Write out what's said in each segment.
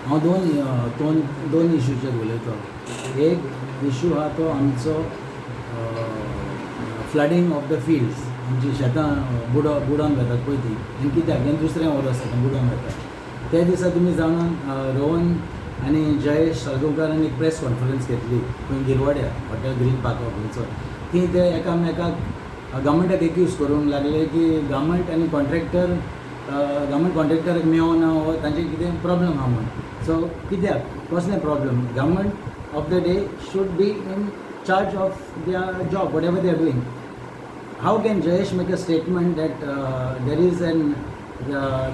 हांव दोन इश्यूचेर उलयतां. एक इश्यू आहा तो आमचो फ्लडींग ऑफ द फिल्ड्स. आमची शेतां बुडोवन वेतात पळय ती, आनी कित्याक हें दुसरें वरोस जाता बुडोवन वेतात. त्या दिसा तुमी जाणान रोहन आनी जयेश साळगांवकारान एक प्रेस कॉन्फरन्स घेतली खंय गिरवाड्या हॉटेल ग्रीन पार्क खंयचो. थंय ते एकामेकाक गव्हर्मेंटाक एक्यूज करूंक लागले की गव्हर्मेंट आनी गव्हर्मेंट कॉन्ट्रॅक्टराक मेळना वो तांचें कितें प्रॉब्लम आहा म्हूण. सो कित्याक कसलें problem? Government of the day should be in charge of their job, whatever they are doing. How can Jayesh make a statement that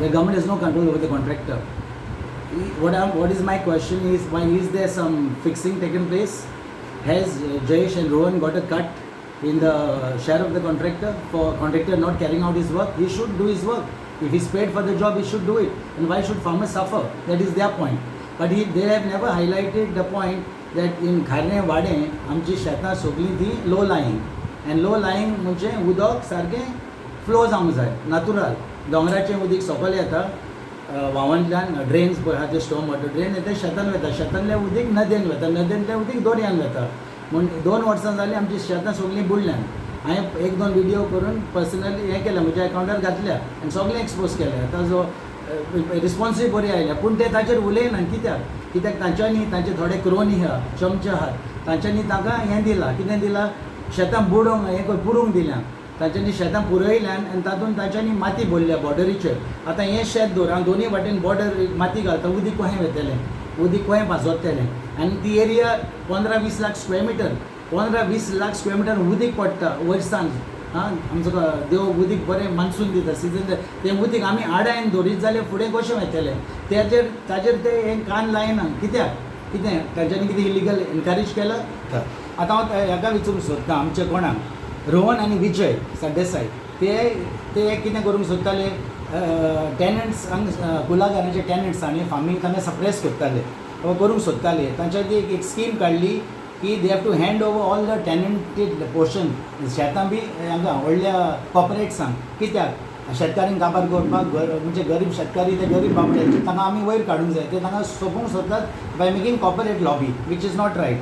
the government has no control over the contractor? What is my question is, why is there some fixing taken place? Has Jayesh and Rohan got a cut in the share of the contractor for contractor not carrying out his work? He should do his work. If he's paid for the job, he should do it. And why should farmers suffer? That is their point. But they have never highlighted the point that in खारणे वाडे आमची शेतां सगळीं ती low लायींग. And low लायींग म्हणजे उदक सारकें flow जावंक जाय नॅचरल. दोंगराचें उदीक सकयल येता व्हांवतल्यान, ड्रेन्स पळय आहा ते स्टॉर्म वॉटर ड्रेन येता शेतान वता, शेतांतलें उदीक नदयेन वता, नदयेंतलें उदीक दर्यान वता. म्हण 2 वर्सां जालीं आमची शेतां सगळीं बुडल्यान. हांवें 1-2 विडियो करून पर्सनली हें केलें, म्हज्या अकावंटार घातल्या आनी सगळें एक्सपोज केलें. ताजो रिस्पॉन्सूय बरी आयल्या, पूण ते ताचेर उलयना. कित्याक तांच्यांनी तांचे थोडे क्रोनी आहा, चमचे आहात, तांच्यांनी ताका हें दिलां, कितें दिलां, शेतां बुडोवंक हें पुरूंक दिल्यां. तांच्यांनी शेतां पुरयल्यान आनी तातूंत तांच्यांनी माती भरल्या बॉर्डरीचेर. आतां हें शेत दवर हांव दोनी वाटेन बॉर्डर माती घालता, उदीक खंय वतलें, उदीक खंय पाजोतलें. आनी ती area 15-20 lakh square metre, 15-20 lakh square metre उदीक पडटा वर्सान. आमचो देव उदीक बरें मान्सून दिता, सिजन. तें उदीक आमी आडायन दवरीत जाल्यार फुडें कशें वतलें? ताचेर ते हें कान लायना. कितें तांच्यांनी कितें इलिगल एनकरेज केलां? आतां हांव हेका विचारूंक सोदतां, आमचे कोणाक रोहन आनी विजय सरदेसाय ते कितें करूंक सोदताले? टॅनंट्स कुलाघराचे टॅनंट्स आनी फार्मींग तांकां सप्रेस करताले, करूंक सोदताले. तांच्यांनी एक स्कीम काडली की they have to hand over all the tenanted portion शेतां बी हांकां व्हडल्या कॉर्पोरेट्सांक. कित्याक? शेतकारींक काबार करपाक, म्हणजे गरीब शेतकारी ते गरीब बाबडे तांकां आमी वयर काडूंक जाय. ते तांकां सोंपोवंक सोदतात by making corporate lobby, which is not right.